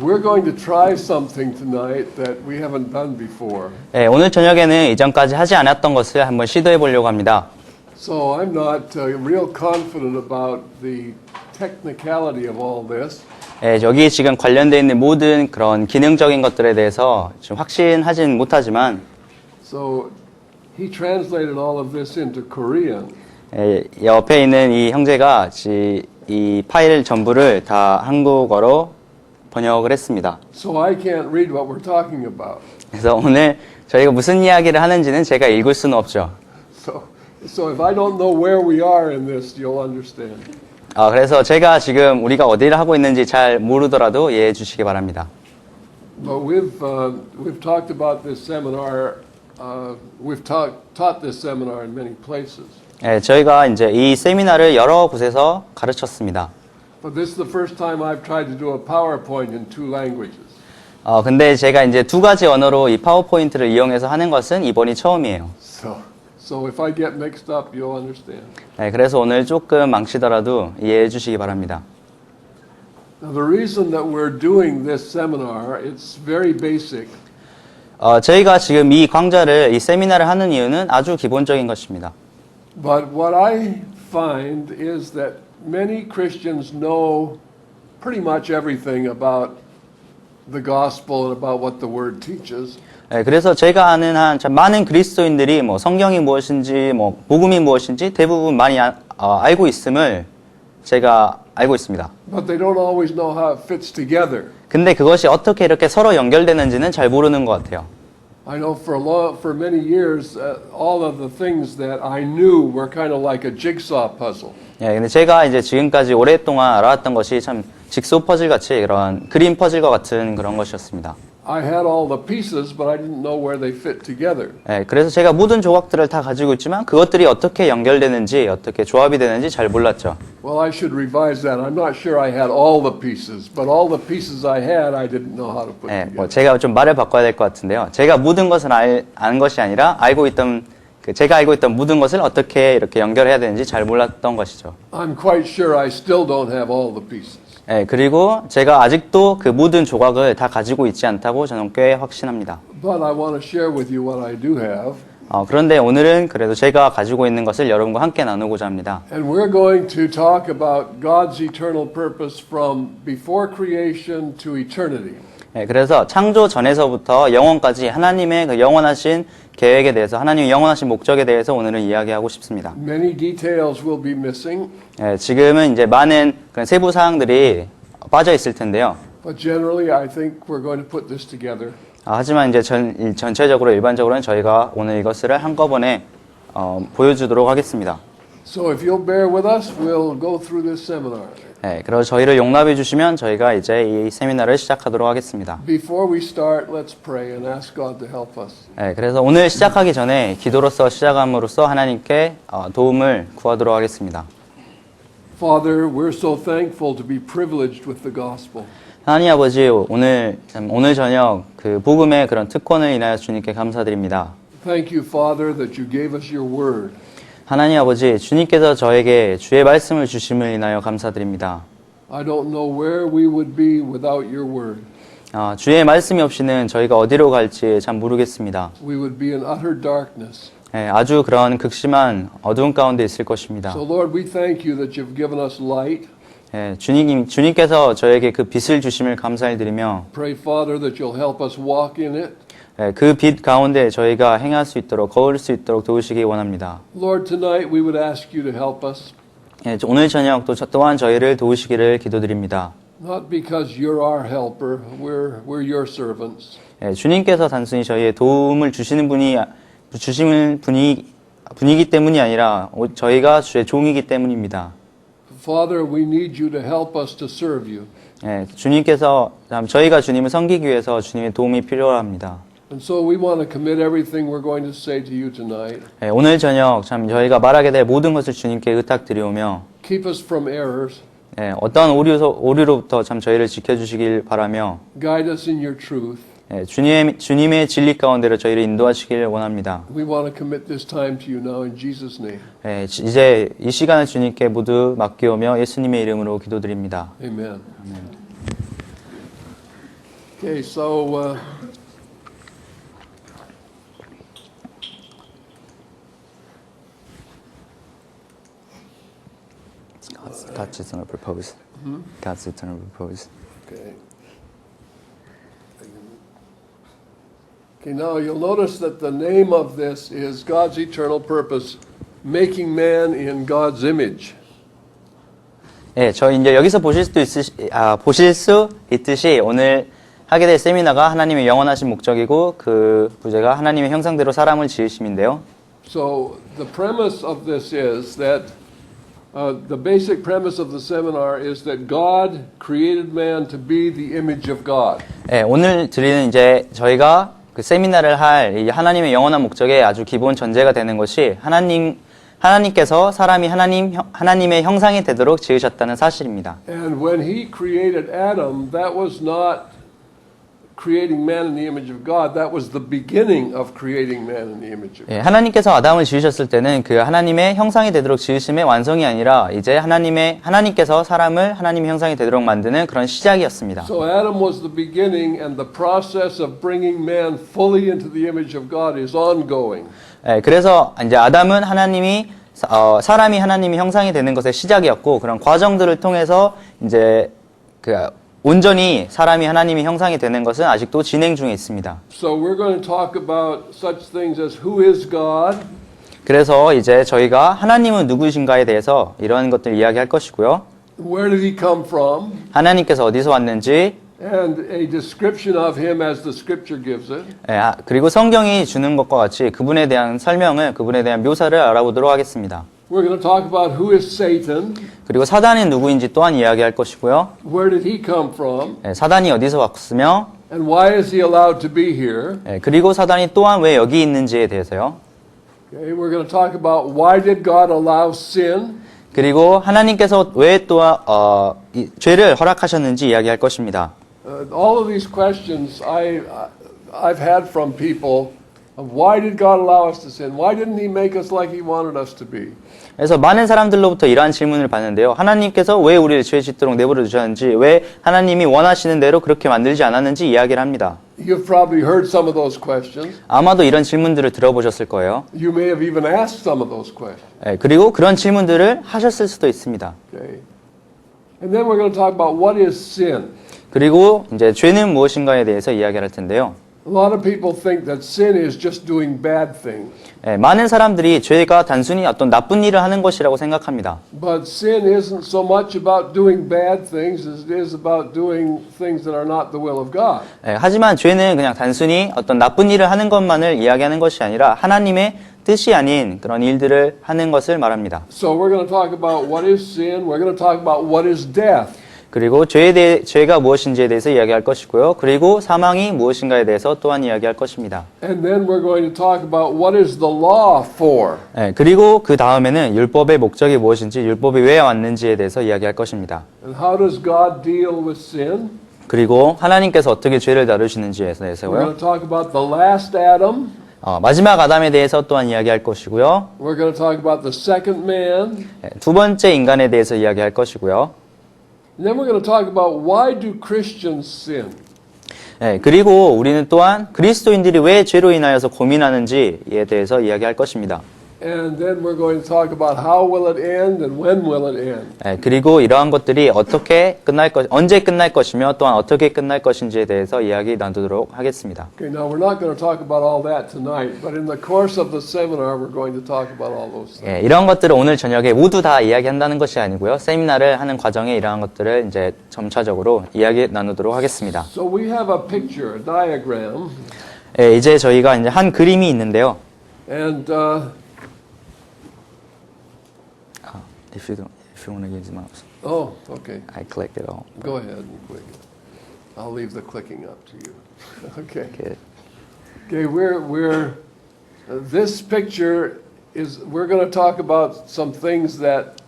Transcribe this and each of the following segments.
We're going to try something tonight that we haven't done before. 네, 오늘 저녁에는 이전까지 하지 않았던 것을 한번 시도해 보려고 합니다. So I'm not real confident about the technicality of all this. 네, 여기 지금 관련되어 있는 모든 그런 기능적인 것들에 대해서 좀 확신하진 못하지만 So he translated all of this into Korean. 옆에 있는 이 형제가 이 파일 전부를 다 한국어로 번역을 했습니다. So I can't read what we're talking about. 그래서 오늘 저희가 무슨 이야기를 하는지는 제가 읽을 수는 없죠. So if I don't know where we are in this, you'll understand. 그래서 제가 지금 우리가 어디를 하고 있는지 잘 모르더라도 이해해 주시기 바랍니다. But we've talked about this seminar. We've taught this seminar in many places. 네, 저희가 이제 이 세미나를 여러 곳에서 가르쳤습니다. But this is the first time I've tried to do a PowerPoint in two languages. 근데 제가 이제 두 가지 언어로 이 파워포인트를 이용해서 하는 것은 이번이 처음이에요. So if I get mixed up, you'll understand. 네, 그래서 오늘 조금 망치더라도 이해해 주시기 바랍니다. Now the reason that we're doing this seminar, it's very basic. 저희가 지금 이 강좌를, 이 세미나를 하는 이유는 아주 기본적인 것입니다. But what I find is that many Christians know pretty much everything about the gospel and about what the word teaches. 네, 그래서 제가 아는 참 많은 그리스도인들이 뭐 성경이 무엇인지, 뭐 복음이 무엇인지 대부분 많이 알고 있음을 제가 알고 있습니다. But they don't always know how it fits together. 근데 그것이 어떻게 이렇게 서로 연결되는지는 잘 모르는 것 같아요. I know for many years, all of the things that I knew were kind of like a jigsaw puzzle. 예, 근데 제가 이제 지금까지 오랫동안 알아왔던 것이 참 직소 퍼즐 같이 그런 그림 퍼즐과 같은 그런 것이었습니다. I had all the pieces, but I didn't know where they fit together. 예, 그래서 제가 모든 조각들을 다 가지고 있지만 그것들이 어떻게 연결되는지, 어떻게 조합이 되는지 잘 몰랐죠. Well, I should revise that. I'm not sure I had all the pieces, but all the pieces I had, I didn't know how to put 예, together. 제가 좀 말을 바꿔야 될 것 같은데요. 제가 모든 것을 아는 것이 아니라 제가 알고 있던 모든 것을 어떻게 이렇게 연결해야 되는지 잘 몰랐던 것이죠. I'm quite sure I still don't have all the pieces. 예, 그리고 제가 아직도 그 모든 조각을 다 가지고 있지 않다고 저는 꽤 확신합니다. But I want to share with you what I do have. 그런데 오늘은 그래도 제가 가지고 있는 것을 여러분과 함께 나누고자 합니다. And we're going to talk about God's eternal purpose from before creation to eternity. 예, 그래서 창조 전에서부터 영원까지 하나님의 그 영원하신 계획에 대해서, 하나님의 영원하신 목적에 대해서 오늘은 이야기하고 싶습니다. Many details will be missing. 예, 지금은 이제 많은 그런 세부 사항들이 빠져 있을 텐데요. But generally, I think we're going to put this together. 하지만 이제 전체적으로 일반적으로는 저희가 오늘 이것을 한꺼번에 보여주도록 하겠습니다. So if you'll bear with us, we'll go through this seminar. 네, 그래서 저희를 용납해 주시면 저희가 이제 이 세미나를 시작하도록 하겠습니다. Before we start, let's pray and ask God to help us. 네, 그래서 오늘 시작하기 전에 기도로서 시작함으로써 하나님께 도움을 구하도록 하겠습니다. Father, we're so thankful to be privileged with the gospel. 하나님 아버지, 오늘 저녁 그 복음의 그런 특권을 인하여 주님께 감사드립니다. Thank you, Father, that you gave us your word. 하나님 아버지, 주님께서 저에게 주의 말씀을 주심을 인하여 감사드립니다. I don't know where we would be without your word. 주의 말씀이 없이는 저희가 어디로 갈지 참 모르겠습니다. We would be in utter darkness. 아주 그런 극심한 어두운 가운데 있을 것입니다. So Lord, we thank you that you've given us light. 주님께서 저에게 그 빛을 주심을 감사를 드리며 Pray, Father, that you'll help us walk in it. 그 빛 가운데 저희가 행할 수 있도록, 거울 수 있도록 도우시기 원합니다. Lord, tonight we would ask you to help us. 오늘 저녁 또한 저희를 도우시기를 기도드립니다. Not because you're our helper, we're your servants. 주님께서 단순히 저희의 도움을 주시는 분이기 때문이 아니라 저희가 주의 종이기 때문입니다. Father, we need you to help us to serve you. 주님께서 저희가 주님을 섬기기 위해서 주님의 도움이 필요합니다. And so we want to commit everything we're going to say to you tonight. 오늘 저녁 참 저희가 말하게 될 모든 것을 주님께 의탁드리오며 Keep us from errors. 어떤 오류로부터 참 저희를 지켜주시길 바라며 Guide us in your truth. 주님의 진리 가운데로 저희를 인도하시길 원합니다. We want to commit this time to you now in Jesus' name. 이제 이 시간을 주님께 모두 맡기오며 예수님의 이름으로 기도드립니다. Amen. 아멘. Okay, so God's eternal purpose. God's eternal purpose. okay. Okay, now you'll notice that the name of this is God's eternal purpose, making man in God's image. 예, 저 이제 여기서 보실 수 있듯이 오늘 하게 될 세미나가 하나님의 영원하신 목적이고 그 부제가 하나님의 형상대로 사람을 지으심인데요. So the premise of this is that the basic premise of the seminar is that God created man to be the image of God. 예, 오늘 드리는 이제 저희가 그 세미나를 할 이 하나님의 영원한 목적의 아주 기본 전제가 되는 것이 하나님께서 사람이 하나님의 형상이 되도록 지으셨다는 사실입니다. And when he created Adam, that was not creating man in the image of God. That was the beginning of creating man in the image of God. 예, 하나님께서 아담을 지으셨을 때는 그 하나님의 형상이 되도록 지으심의 완성이 아니라 이제 하나님께서 사람을 하나님의 형상이 되도록 만드는 그런 시작이었습니다. So Adam was the beginning, and the process of bringing man fully into the image of God is ongoing. 예, 그래서 이제 아담은 사람이 하나님의 형상이 되는 것의 시작이었고 그런 과정들을 통해서 이제 온전히 사람이 하나님의 형상이 되는 것은 아직도 진행 중에 있습니다. So we're going to talk about such things as who is God, 그래서 이제 저희가 하나님은 누구신가에 대해서 이런 것들 이야기할 것이고요. where did he come from, 하나님께서 어디서 왔는지, and a description of him as the scripture gives it. 예, 그리고 성경이 주는 것과 같이 그분에 대한 설명을, 그분에 대한 묘사를 알아보도록 하겠습니다. We're going to talk about who is Satan, 그리고 사단이 누구인지 또한 이야기할 것이고요. where did he come from, 예, 사단이 어디서 왔으며, and why is he allowed to be here. 예, 그리고 사단이 또한 왜 여기 있는지에 대해서요. Okay, we're going to talk about why did God allow sin, 그리고 하나님께서 왜 또한 죄를 허락하셨는지 이야기할 것입니다. all of these questions I've had from people of why did God allow us to sin? Why didn't he make us like he wanted us to be? 그래서 많은 사람들로부터 이러한 질문을 받는데요. 하나님께서 왜 우리를 죄 짓도록 내버려 두셨는지, 왜 하나님이 원하시는 대로 그렇게 만들지 않았는지 이야기를 합니다. You've probably heard some of those questions. 아마도 이런 질문들을 들어보셨을 거예요. You may have even asked some of those questions. 예, 그리고 그런 질문들을 하셨을 수도 있습니다. Okay. And then we're going to talk about what is sin. 그리고 이제 죄는 무엇인가에 대해서 이야기를 할 텐데요. A lot of people think that sin is just doing bad things. 예, 많은 사람들이 죄가 단순히 어떤 나쁜 일을 하는 것이라고 생각합니다. But sin isn't so much about doing bad things as it is about doing things that are not the will of God. 예, 하지만 죄는 그냥 단순히 어떤 나쁜 일을 하는 것만을 이야기하는 것이 아니라 하나님의 뜻이 아닌 그런 일들을 하는 것을 말합니다. So we're going to talk about what is sin. We're going to talk about what is death. 그리고 죄가 무엇인지에 대해서 이야기할 것이고요. 그리고 사망이 무엇인가에 대해서 또한 이야기할 것입니다. And then we're going to talk about what is the law for. 예, 그리고 그 다음에는 율법의 목적이 무엇인지, 율법이 왜 왔는지에 대해서 이야기할 것입니다. And how does God deal with sin? 그리고 하나님께서 어떻게 죄를 다루시는지에 We're 대해서요. going to talk about the last Adam. 마지막 아담에 대해서 또한 이야기할 것이고요. We're going to talk about the second man. 예, 두 번째 인간에 대해서 이야기할 것이고요. And then we're going to talk about why do Christians sin? 예, 그리고 우리는 또한 그리스도인들이 왜 죄로 인하여서 고민하는지에 대해서 이야기할 것입니다. And then we're going to talk about how will it end and when will it end. 예, 그리고 이러한 것들이 언제 끝날 것이며 또한 어떻게 끝날 것인지에 대해서 이야기 나누도록 하겠습니다. Okay, now we're not going to talk about all that tonight, but in the course of the seminar we're going to talk about all those things. 예, 이런 것들을 오늘 저녁에 모두 다 이야기한다는 것이 아니고요. 세미나를 하는 과정에 이러한 것들을 이제 점차적으로 이야기 나누도록 하겠습니다. So we have a picture, a diagram, 예, 이제 저희가 이제 한 그림이 있는데요. and If you want to give the mouse, oh, okay. I click it all. Go ahead and click it. I'll leave the clicking up to you. Okay. Okay. Okay, this picture is, we're going to talk about some things that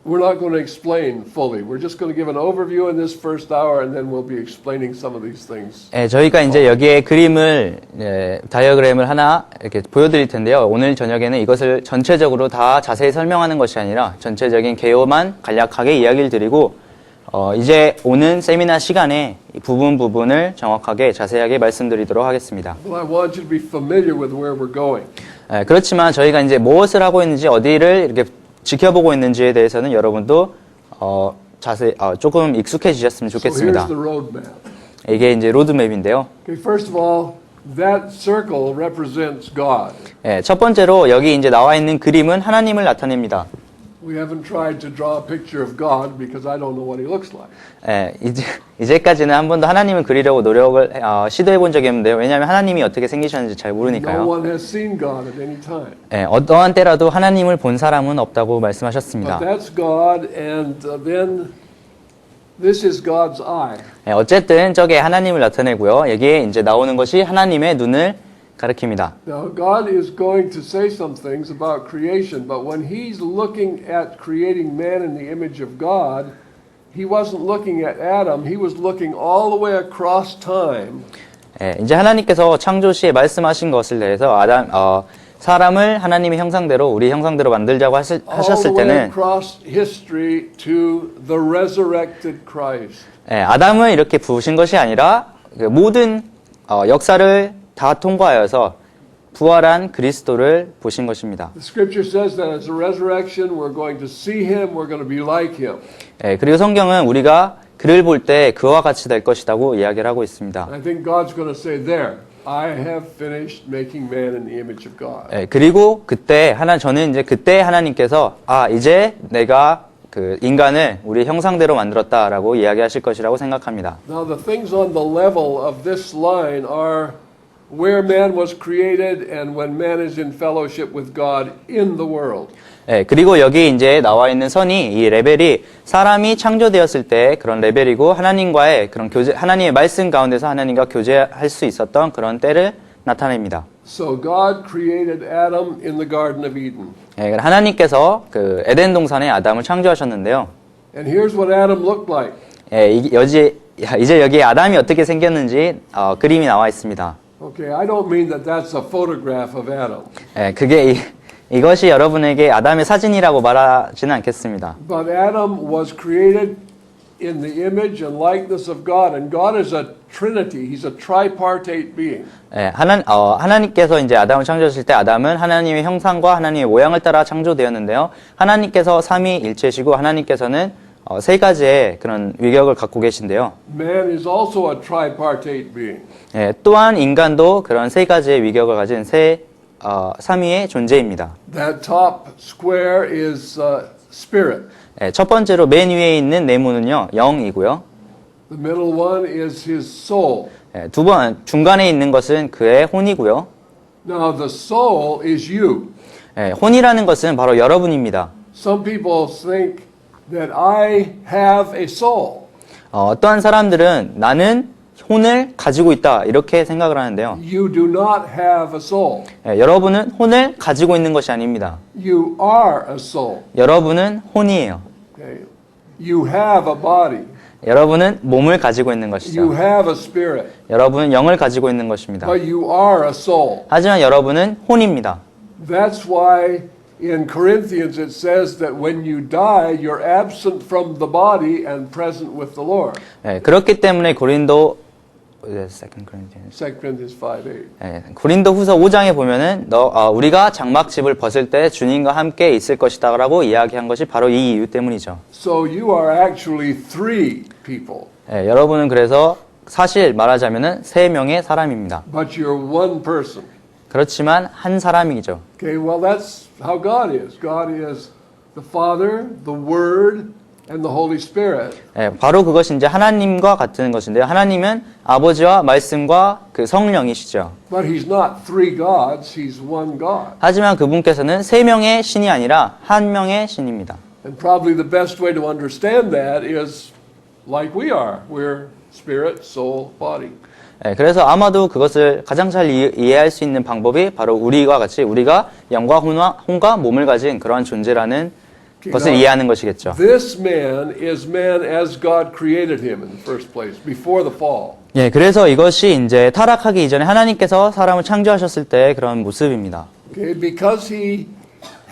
we're not going to explain fully. We're just going to give an overview in this first hour, and then we'll be explaining some of these things. 예, 저희가 이제 여기에 다이어그램을 하나 이렇게 보여드릴 텐데요. 오늘 저녁에는 이것을 전체적으로 다 자세히 설명하는 것이 아니라 전체적인 개요만 간략하게 이야기를 드리고 이제 오는 세미나 시간에 이 부분을 정확하게 자세하게 말씀드리도록 하겠습니다. But I want you to be familiar with where we're going. 그렇지만 저희가 이제 무엇을 하고 있는지 어디를 이렇게 지켜보고 있는지에 대해서는 여러분도 조금 익숙해지셨으면 So 좋겠습니다. here's the roadmap. 이게 이제 로드맵인데요. Okay, first of all, that circle represents God. 첫 번째로 여기 이제 나와 있는 그림은 하나님을 나타냅니다. We haven't tried to draw a picture of God because I don't know what he looks like. 이제까지는 한 번도 하나님을 그리려고 노력을 시도해 본 적이 없는데요. 왜냐하면 하나님이 어떻게 생기셨는지 잘 No 모르니까요. one has seen God at any time. 어떠한 때라도 하나님을 본 사람은 없다고 말씀하셨습니다. But that's God, and then this is God's eye. 어쨌든 저게 하나님을 나타내고요. 여기에 이제 나오는 것이 하나님의 눈을 가리킵니다. Now, God is going to say some things about creation, but when he's looking at creating man in the image of God, he wasn't looking at Adam, he was looking all the way across time. 이제 하나님께서 창조 시에 말씀하신 것을 대해서 사람을 하나님의 형상대로 우리 형상대로 만들자고 all 하셨을 the way 때는 across history to the resurrected Christ. 아담을 이렇게 부으신 것이 아니라 그 모든 역사를 다 통과하여서 부활한 그리스도를 보신 것입니다. The scripture says that as a resurrection, we're going to see him, we're going to be like him. 그리고 성경은 우리가 그를 볼 때 그와 같이 될 것이라고 이야기를 하고 있습니다. I think God's going to say there, I have finished making man in the image of God. 그리고 저는 이제 그때 하나님께서 이제 내가 그 인간을 우리 형상대로 만들었다라고 이야기하실 것이라고 생각합니다. Now the things on the level of this line are where man was created and when man is in fellowship with God in the world. 그리고 여기 이제 나와 있는 선이 이 레벨이 사람이 창조되었을 때 그런 레벨이고 하나님과의 그런 하나님의 말씀 가운데서 하나님과 교제할 수 있었던 그런 때를 나타냅니다. So God created Adam in the Garden of Eden. 하나님께서 그 에덴 동산에 아담을 창조하셨는데요. And here's what Adam looked like. 이제 여기 아담이 어떻게 생겼는지 그림이 나와 있습니다. Okay, I don't mean that that's a photograph of Adam. 이것이 여러분에게 아담의 사진이라고 말하지는 않겠습니다. But Adam was created in the image and likeness of God, and God is a trinity. He's a tripartite being. 하나님께서 이제 아담을 창조하실 때 아담은 하나님의 형상과 하나님의 모양을 따라 창조되었는데요. 하나님께서 삼위일체시고 하나님께서는 세 가지의 그런 위격을 갖고 계신데요. Man is also a tripartite being. 또한 인간도 그런 세 가지의 위격을 가진 삼위의 존재입니다. That top square is spirit. 첫 번째로 맨 위에 있는 네모는요, 영이고요. The middle one is his soul. 중간에 있는 것은 그의 혼이고요. Now the soul is you. 혼이라는 것은 바로 여러분입니다. Some people think that I have a soul. 어떠한 사람들은 나는 혼을 가지고 있다 이렇게 생각을 하는데요. You do not have a soul. 여러분은 혼을 가지고 있는 것이 아닙니다. You are a soul. 여러분은 혼이에요. Okay. You have a body. 여러분은 몸을 가지고 있는 You 것이죠. have a spirit. 여러분은 영을 가지고 있는 것입니다. But you are a soul. 하지만 여러분은 혼입니다. That's why in Corinthians it says that when you die, you're absent from the body and present with the Lord. 그렇기 때문에 Second Corinthians 5:8. 고린도후서 5장에 보면은 우리가 장막집을 벗을 때 주님과 함께 있을 것이다라고 이야기한 것이 바로 이 이유 때문이죠. So you are actually three people. 여러분은 그래서 사실 말하자면은 세 명의 사람입니다. But you're one person. 그렇지만 한 사람이죠. Okay, well that's how God is. God is the Father, the Word, and the Holy Spirit. 바로 그것이 이제 하나님과 같은 것인데요. 하나님은 아버지와 말씀과 그 성령이시죠. But he's not three gods, he's one God. 하지만 그분께서는 세 명의 신이 아니라 한 명의 신입니다. And probably the best way to understand that is like we are. We're spirit, soul, body. 그래서 아마도 그것을 가장 잘 이해할 수 있는 방법이 바로 우리와 같이 우리가 영과 혼과 몸을 가진 그러한 존재라는 것을 이해하는 것이겠죠. This man is man as God created him in the first place, before the fall. 그래서 이것이 이제 타락하기 이전에 하나님께서 사람을 창조하셨을 때 그런 모습입니다. Okay, because he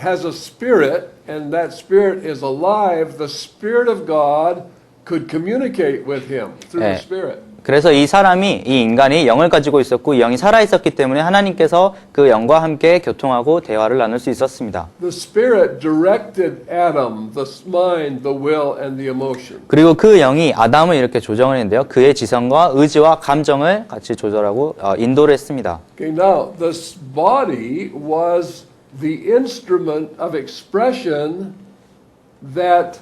has a spirit and that spirit is alive, the Spirit of God could communicate with him through the Spirit. 그래서 이 사람이, 이 인간이 영을 가지고 있었고 이 영이 살아있었기 때문에 하나님께서 그 영과 함께 교통하고 대화를 나눌 수 있었습니다. The Spirit directed Adam, the mind, the will, and the emotion. 그리고 그 영이 아담을 이렇게 조정을 했는데요. 그의 지성과 의지와 감정을 같이 조절하고 인도를 했습니다. Okay, now this body was the instrument of expression that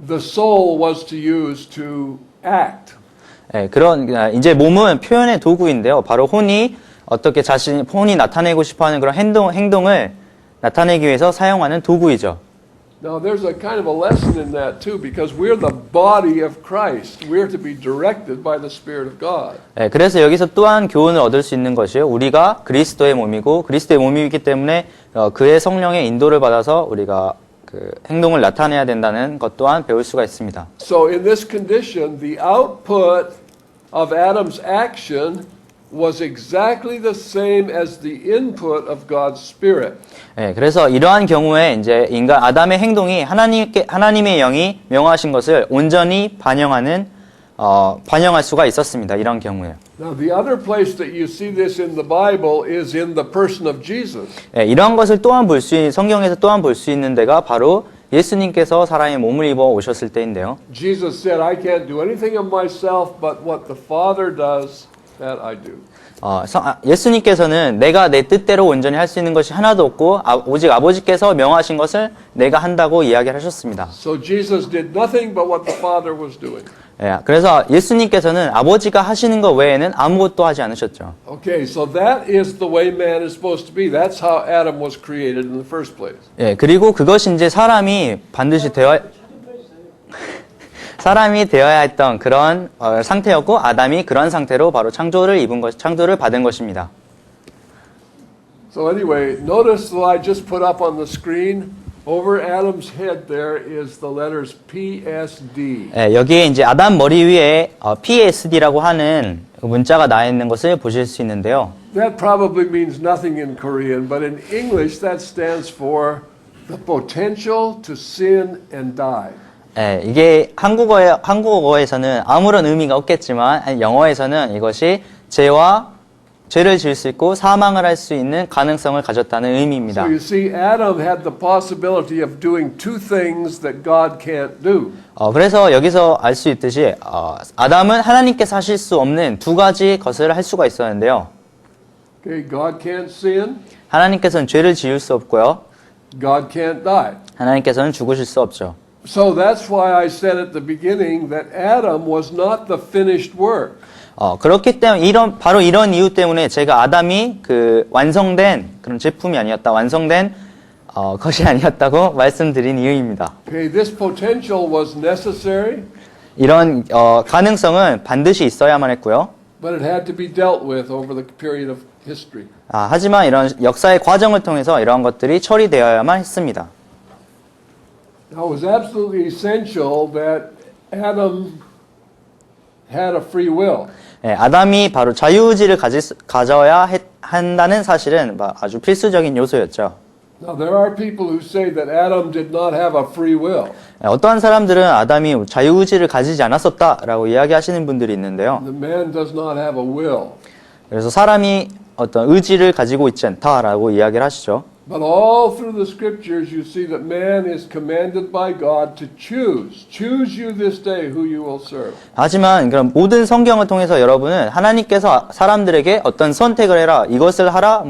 the soul was to use to act. 이제 몸은 표현의 도구인데요. 바로 혼이 어떻게 혼이 나타내고 싶어하는 그런 행동을 나타내기 위해서 사용하는 도구이죠. Now there's a kind of a lesson in that too, because we're the body of Christ. We're to be directed by the Spirit of God. 그래서 여기서 또한 교훈을 얻을 수 있는 것이요. 우리가 그리스도의 몸이고 그리스도의 몸이기 때문에 그의 성령의 인도를 받아서 우리가 그 행동을 나타내야 된다는 것 또한 배울 수가 있습니다. So in this condition, the output of Adam's action was exactly the same as the input of God's Spirit. 그래서 이러한 경우에 이제 인간 아담의 행동이 하나님의 영이 명하신 것을 온전히 반영할 수가 있었습니다. 이런 경우에. Now the other place that you see this in the Bible is in the person of Jesus. 이러한 것을 또한 성경에서 또한 볼 수 있는 데가 바로 예수님께서 사람의 몸을 입어 오셨을 때인데요. Jesus said, I can't do anything of myself, but what the Father does, that I do. 예수님께서는 내가 내 뜻대로 온전히 할 수 있는 것이 하나도 없고 오직 아버지께서 명하신 것을 내가 한다고 이야기를 하셨습니다. So Jesus did nothing but what the Father was doing. 그래서 예수님께서는 아버지가 하시는 것 외에는 아무것도 하지 않으셨죠. Okay, so that is the way man is supposed to be. That's how Adam was created in the first place. 그리고 그것이 이제 사람이 반드시 사람이 되어야 했던 그런 상태였고 아담이 그런 상태로 바로 창조를 받은 것입니다. So anyway, notice that I just put up on the screen over Adam's head there is the letters PSD. 여기에 이제 아담 머리 위에 PSD라고 하는 문자가 나와 있는 것을 보실 수 있는데요. That probably means nothing in Korean, but in English that stands for the potential to sin and die. 이게 한국어에서는 아무런 의미가 없겠지만 영어에서는 이것이 죄를 지을 수 있고 사망을 할 수 있는 가능성을 가졌다는 의미입니다. So you see, Adam had the possibility of doing two things that God can't do. 그래서 여기서 알 수 있듯이 아담은 하나님께서 하실 수 없는 두 가지 것을 할 수가 있었는데요. Okay, God can't sin. 하나님께서는 죄를 지을 수 없고요. God can't die. 하나님께서는 죽으실 수 없죠. So that's why I said at the beginning that Adam was not the finished work. 그렇기 때문에 바로 이런 이유 때문에 제가 아담이 그 완성된 그런 제품이 아니었다, 완성된 것이 아니었다고 말씀드린 이유입니다. Okay, this potential was necessary, 이런 가능성은 반드시 있어야만 했고요. but it had to be dealt with over the period of history. 하지만 이런 역사의 과정을 통해서 이러한 것들이 처리되어야만 했습니다. Now, it was absolutely essential that Adam had a free will. 아담이 바로 자유의지를 가져야 한다는 사실은 아주 필수적인 요소였죠. Now, there are people who say that Adam did not have a free will. 어떠한 사람들은 아담이 자유의지를 가지지 않았었다라고 이야기하시는 분들이 있는데요. The man does not have a will. 그래서 사람이 어떤 의지를 가지고 있지 않다라고 이야기를 하시죠. But all through the scriptures you see that man is commanded by God to choose. Choose you this day who you will serve. 하지만 그럼 모든 성경을 통해서 여러분은 하나님께서 사람들에게 어떤 선택을 해라, 이것을 하라,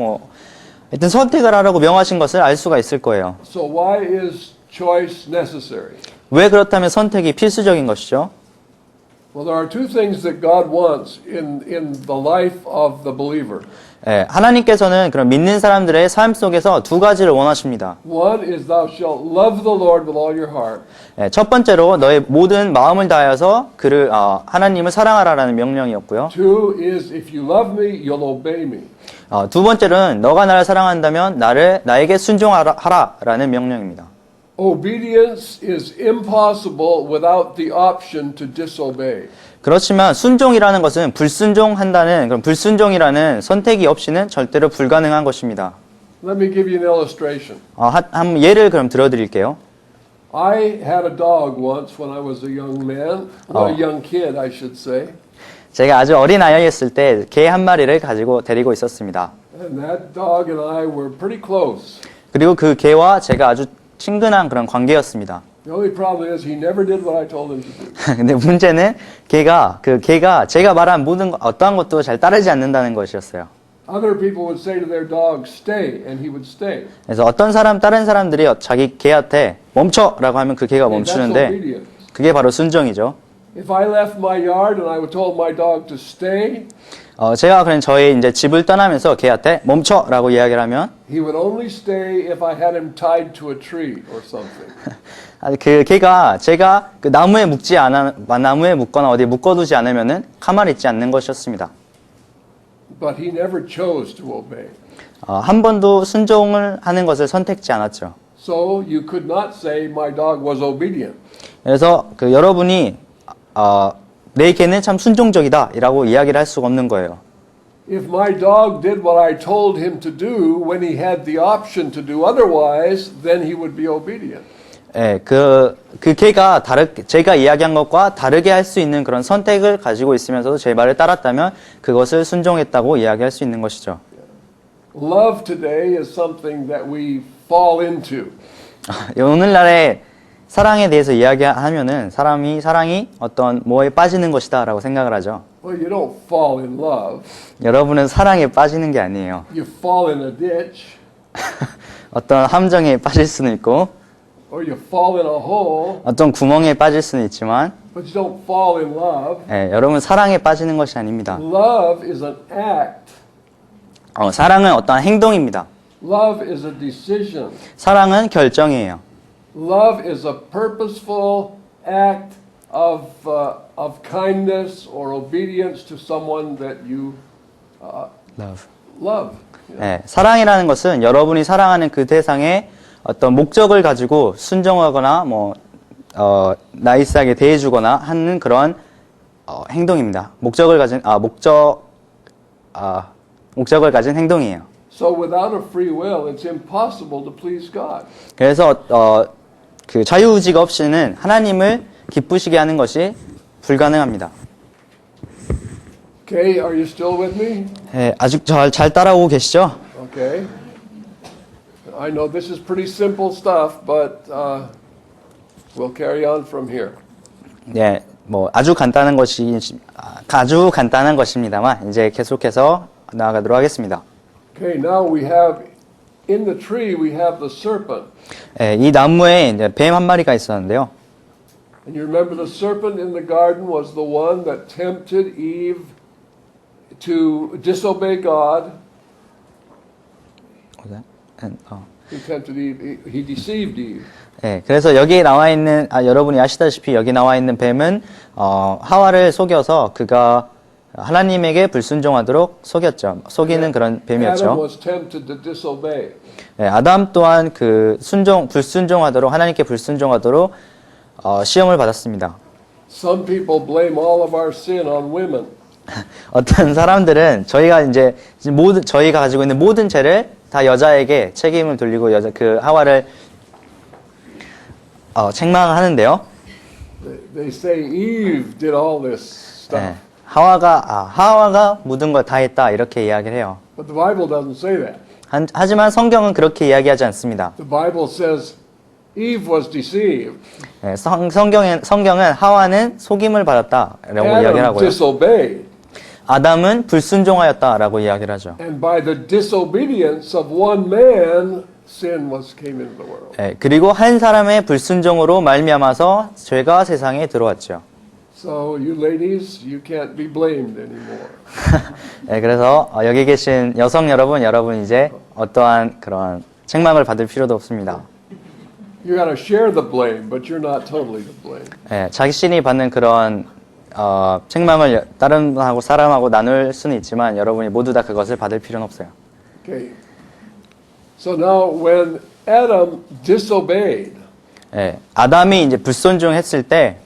하여튼 선택을 하라고 명하신 것을 알 수가 있을 거예요. So why is choice necessary? 왜 그렇다면 선택이 필수적인 것이죠? Well, there are two things that God wants in the life of the believer. 하나님께서는 그런 믿는 사람들의 삶 속에서 두 가지를 원하십니다. One is thou shalt love the Lord with all your heart. 첫 번째로 너의 모든 마음을 다하여서 하나님을 사랑하라라는 명령이었고요. Two is if you love me, you'll obey me. 두 번째로는 너가 나를 사랑한다면 나에게 순종하라라는 명령입니다. Obedience is impossible without the option to disobey. 그렇지만 순종이라는 것은 그런 불순종이라는 선택이 없이는 절대로 불가능한 것입니다. Let me give you an illustration. 한 예를 그럼 들어드릴게요. I had a dog once when I was a young man, well, a Oh. young kid, I should say. 제가 아주 어린 아이였을 때 개 한 마리를 가지고 데리고 있었습니다. And that dog and I were pretty close. 그리고 그 개와 제가 아주 친근한 그런 관계였습니다. The only problem is he never did what I told him to do. 근데 문제는 개가 제가 말한 모든 어떠한 것도 잘 따르지 않는다는 것이었어요. Other people would say to their dog, stay, and he would stay. 그래서 다른 사람들이 자기 개한테 멈춰라고 하면 그 개가 And that's 멈추는데 obedience. 그게 바로 순종이죠. If I left my yard and I told my dog to stay, 제가 그냥 저희 이제 집을 떠나면서 개한테 멈춰라고 이야기를 하면 he would only stay if I had him tied to a tree or something. 그 개가 제가 그 나무에 묶거나 어디에 묶어두지 않으면은 가만히 있지 않는 것이었습니다. But he never chose to obey. 한 번도 순종을 하는 것을 선택지 않았죠. So you could not say my dog was obedient. 그래서 그 여러분이 내 개는 참 순종적이다라고 이야기를 할 수가 없는 거예요. If my dog did what I told him to do when he had the option to do otherwise, then he would be obedient. 예, 그 개가 제가 이야기한 것과 다르게 할 수 있는 그런 선택을 가지고 있으면서도 제 말을 따랐다면 그것을 순종했다고 이야기할 수 있는 것이죠. Love today is something that we fall into. 오늘날의 사랑에 대해서 이야기하면은 사랑이 어떤 뭐에 빠지는 것이다라고 생각을 하죠. Well, you don't fall in love. 여러분은 사랑에 빠지는 게 아니에요. You fall in a ditch, 어떤 함정에 빠질 수는 있고 or you fall in a hole, 어떤 구멍에 빠질 수는 있지만 but you don't fall in love. 여러분 사랑에 빠지는 것이 아닙니다. Love is an act. 사랑은 어떠한 행동입니다. Love is a decision. 사랑은 결정이에요. Love is a purposeful act of kindness or obedience to someone that you Love. love. 사랑이라는 것은 여러분이 사랑하는 그 대상에 어떤 목적을 가지고 순종하거나 나이스하게 대해주거나 하는 그런 행동입니다. 목적을 가진 행동이에요. So without a free will, it's impossible to please God. 그래서 그 자유의지가 없이는 하나님을 기쁘시게 하는 것이 불가능합니다. Okay, are you still with me? 아직 잘 따라오고 계시죠? Okay. I know this is pretty simple stuff, but we'll carry on from here. 네, 아주 간단한 것입니다만 이제 계속해서 나아가도록 하겠습니다. Okay, now we have in the tree we have the serpent. 이 나무에 이제 뱀 한 마리가 있었는데요. And you remember the serpent in the garden was the one that tempted Eve to disobey God. He tempted Eve. He deceived Eve. 그래서 여기에 나와 있는 여러분이 아시다시피 여기 나와 있는 뱀은 하와를 속여서 그가 하나님에게 불순종하도록 속이는 그런 Adam 뱀이었죠. was tempted to disobey. 아담 또한 불순종하도록 하나님께 불순종하도록 시험을 받았습니다. Some people blame all of our sin on women. 어떤 사람들은 저희가 가지고 있는 모든 죄를 다 여자에게 책임을 돌리고 그 하와를 책망하는데요. They say Eve did all this stuff. 하와가 모든 걸 다 했다 이렇게 이야기를 해요. But the Bible doesn't say that. 하지만 성경은 그렇게 이야기하지 않습니다. The Bible says Eve was deceived. 성경은 하와는 속임을 받았다라고 이야기를 Adam 하고요. disobeyed. 아담은 불순종하였다라고 이야기를 하죠. And by the disobedience of one man, sin came into the world. 그리고 한 사람의 불순종으로 말미암아서 죄가 세상에 들어왔죠. So you ladies, you can't be blamed anymore. 그래서 여기 계신 여성 여러분 이제 어떠한 그런 책망을 받을 필요도 없습니다. You got to share the blame, but you're not totally to blame. 자신이 받는 그런 책망을 다른 사람하고 나눌 수는 있지만 여러분이 모두 다 그것을 받을 필요는 없어요. Okay. So now when Adam disobeyed, 아담이 이제 불순종했을 때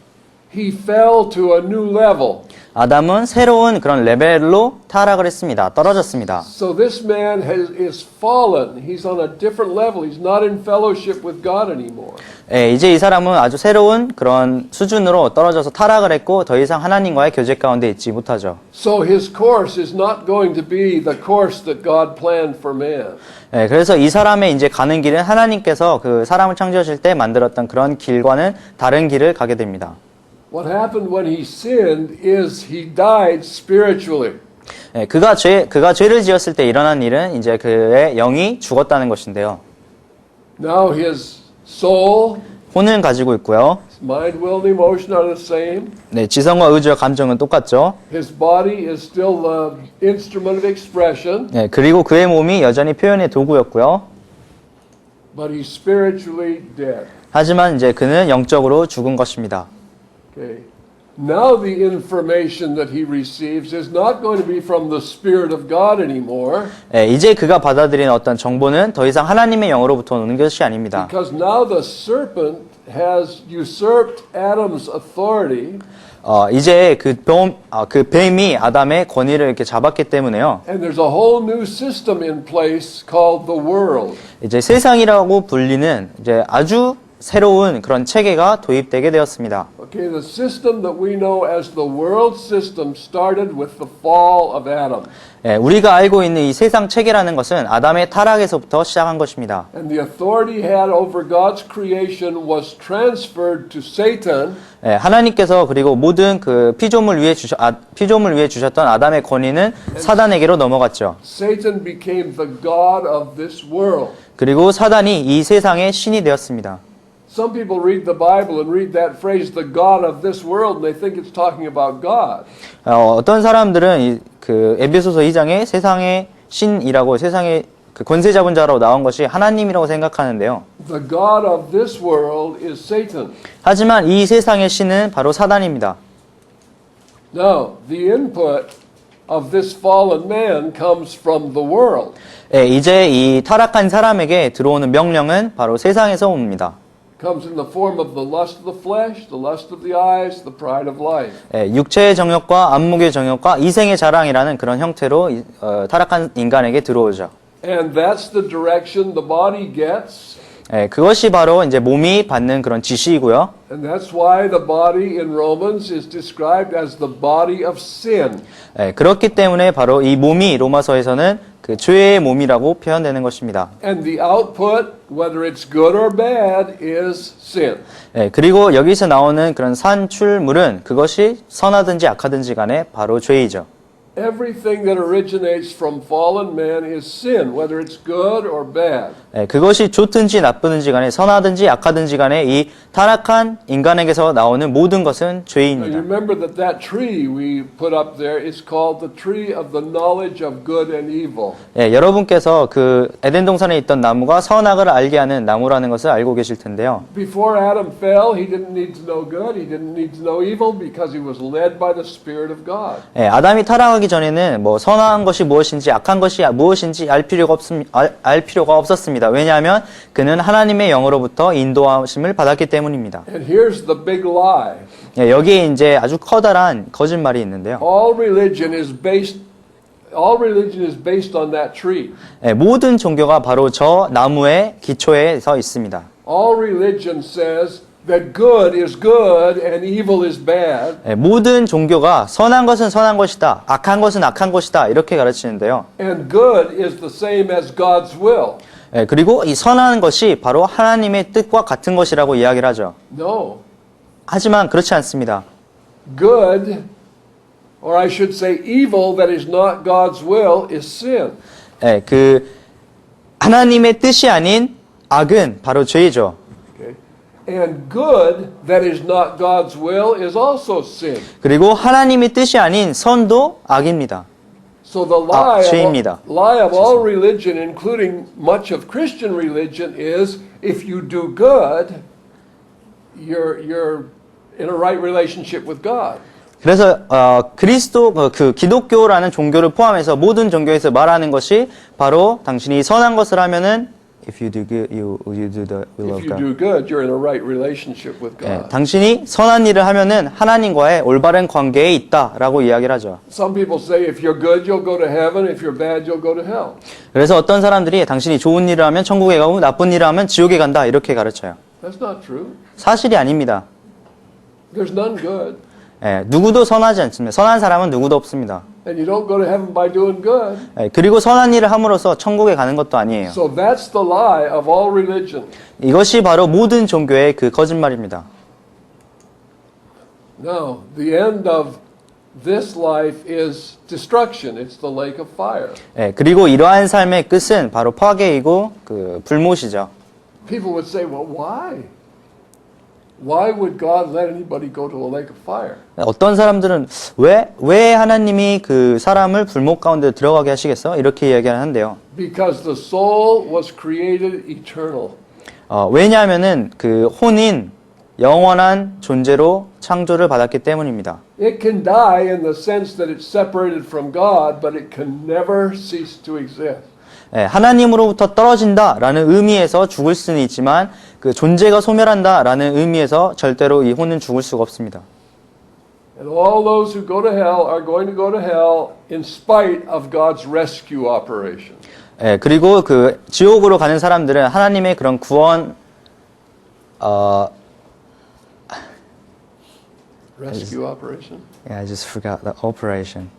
he fell to a new level. 아담은 새로운 그런 레벨로 타락을 했습니다. 떨어졌습니다. So this man is fallen. He's on a different level. He's not in fellowship with God anymore. 예, 이제 이 사람은 아주 새로운 그런 수준으로 떨어져서 타락을 했고 더 이상 하나님과의 교제 가운데 있지 못하죠. So his course is not going to be the course that God planned for man. 예, 그래서 이 사람의 이제 가는 길은 하나님께서 그 사람을 창조하실 때 만들었던 그런 길과는 다른 길을 가게 됩니다. What happened when he sinned is he died spiritually. 예, 그가 죄를 지었을 때 일어난 일은 이제 그의 영이 죽었다는 것인데요. Now his soul, 혼을 가지고 있고요. his mind, will, and emotion are the same. 네, 지성과 의지와 감정은 똑같죠. His body is still the instrument of expression, 예, 그리고 그의 몸이 여전히 표현의 도구였고요. but he's spiritually dead. 하지만 이제 그는 영적으로 죽은 것입니다. Okay. Now the information that he receives is not going to be from the Spirit of God anymore, 예, 이제 그가 받아들인 어떤 정보는 더 이상 하나님의 영으로부터 오는 것이 아닙니다. because now the serpent has usurped Adam's authority, 이제 그 뱀이 아담의 권위를 이렇게 잡았기 때문에요. and there's a whole new system in place called the world. 이제 세상이라고 불리는 이제 아주 새로운 그런 체계가 도입되게 되었습니다. Okay, the system that we know as the world system started with the fall of Adam. 예, 우리가 알고 있는 이 세상 체계라는 것은 아담의 타락에서부터 시작한 것입니다. And the authority he had over God's creation was transferred to Satan. 예, 하나님께서 그리고 모든 그 피조물 위에 주셨던 아담의 권위는 사단에게로 넘어갔죠. Satan became the god of this world. 그리고 사단이 이 세상의 신이 되었습니다. Some people read the Bible and read that phrase, the God of this world, and they think it's talking about God. 어떤 사람들은 그 에베소서 2장에 세상의 신이라고 세상의 그 권세 잡은 자로 나온 것이 하나님이라고 생각하는데요. The God of this world is Satan. 하지만 이 세상의 신은 바로 사단입니다. Now, the input of this fallen man comes from the world. 예, 이제 이 타락한 사람에게 들어오는 명령은 바로 세상에서 옵니다. Comes in the form of the lust of the flesh, the lust of the eyes, the pride of life. 예, 육체의 정욕과 안목의 정욕과 이생의 자랑이라는 그런 형태로 타락한 인간에게 들어오죠. And that's the direction the body gets. 예, 그것이 바로 이제 몸이 받는 그런 지시이고요. And that's why the body in Romans is described as the body of sin. 예, 그렇기 때문에 바로 이 몸이 로마서에서는 그 죄의 몸이라고 표현되는 것입니다. And the output, whether it's good or bad, is sin. 예, 그리고 여기서 나오는 그런 산출물은 그것이 선하든지 악하든지 간에 바로 죄이죠. Everything that originates from fallen man is sin, whether it's good or bad. 예, 그것이 좋든지 나쁘든지 간에 선하든지 악하든지 간에 이 타락한 인간에게서 나오는 모든 것은 Now, you 죄입니다. remember that that tree we put up there is called the tree of the knowledge of good and evil. 예, 여러분께서 그 에덴 동산에 있던 나무가 선악을 알게 하는 나무라는 것을 알고 계실 텐데요. Before Adam fell, he didn't need to know good, he didn't need to know evil because he was led by the Spirit of God. 예, 아담이 타락하기 전에는 뭐 선한 것이 무엇인지 악한 것이 무엇인지 알 필요가 없었습니다. 왜냐하면 그는 하나님의 영으로부터 인도하심을 받았기 때문입니다. And here's the big lie. 예, 여기에 이제 아주 커다란 거짓말이 있는데요. All religion is based on that tree. 예, 모든 종교가 바로 저 나무의 기초에 서 있습니다. All religion says that good is good and evil is bad. 예, 모든 종교가 선한 것은 선한 것이다, 악한 것은 악한 것이다 이렇게 가르치는데요. And good is the same as God's will. 예, 그리고 이 선한 것이 바로 하나님의 뜻과 같은 것이라고 이야기를 하죠. No. 하지만 그렇지 않습니다. Good, or I should say evil that is not God's will, is sin. 예, 그 하나님의 뜻이 아닌 악은 바로 죄이죠. Okay? And good that is not God's will is also sin. 그리고 하나님의 뜻이 아닌 선도 악입니다. So the lie 죄입니다. of all religion, including much of Christian religion, is if you do good, you're in a right relationship with God. 그래서 그 기독교라는 종교를 포함해서 모든 종교에서 말하는 것이 바로 당신이 선한 것을 하면은 If you do good, you do the will If of you God. do good, you're in a right relationship with 예, God. 당신이 선한 일을 하면은 하나님과의 올바른 관계에 있다라고 이야기를 하죠. Some people say if you're good, you'll go to heaven. If you're bad, you'll go to hell. 그래서 어떤 사람들이 당신이 좋은 일을 하면 천국에 가고 나쁜 일을 하면 지옥에 간다 이렇게 가르쳐요. That's not true. 사실이 아닙니다. There's none good. 예, 누구도 선하지 않습니다. 선한 사람은 누구도 없습니다. And you don't go to heaven by doing good. 예, 그리고 선한 일을 함으로써 천국에 가는 것도 아니에요. So that's the lie of all religion. 이것이 바로 모든 종교의 그 거짓말입니다. No, the end of this life is destruction. It's the lake of fire. 예, 그리고 이러한 삶의 끝은 바로 파괴이고 그 불못이죠. People would say, well, why? Why would God let anybody go to a lake of fire? 어떤 사람들은 왜 하나님이 그 사람을 불못 가운데 들어가게 하시겠어? 이렇게 이야기하는데요. Because the soul was created eternal. 왜냐하면은 그 혼인 영원한 존재로 창조를 받았기 때문입니다. It can die in the sense that it's separated from God, but it can never cease to exist. 예, 하나님으로부터 떨어진다라는 의미에서 죽을 수는 있지만 그 존재가 소멸한다라는 의미에서 절대로 이 혼은 죽을 수가 없습니다. And all those who go to hell are going to go to hell in spite of God's rescue operation. 예, 그리고 그 지옥으로 가는 사람들은 하나님의 그런 구원 Rescue operation? Yeah, I just forgot the operation.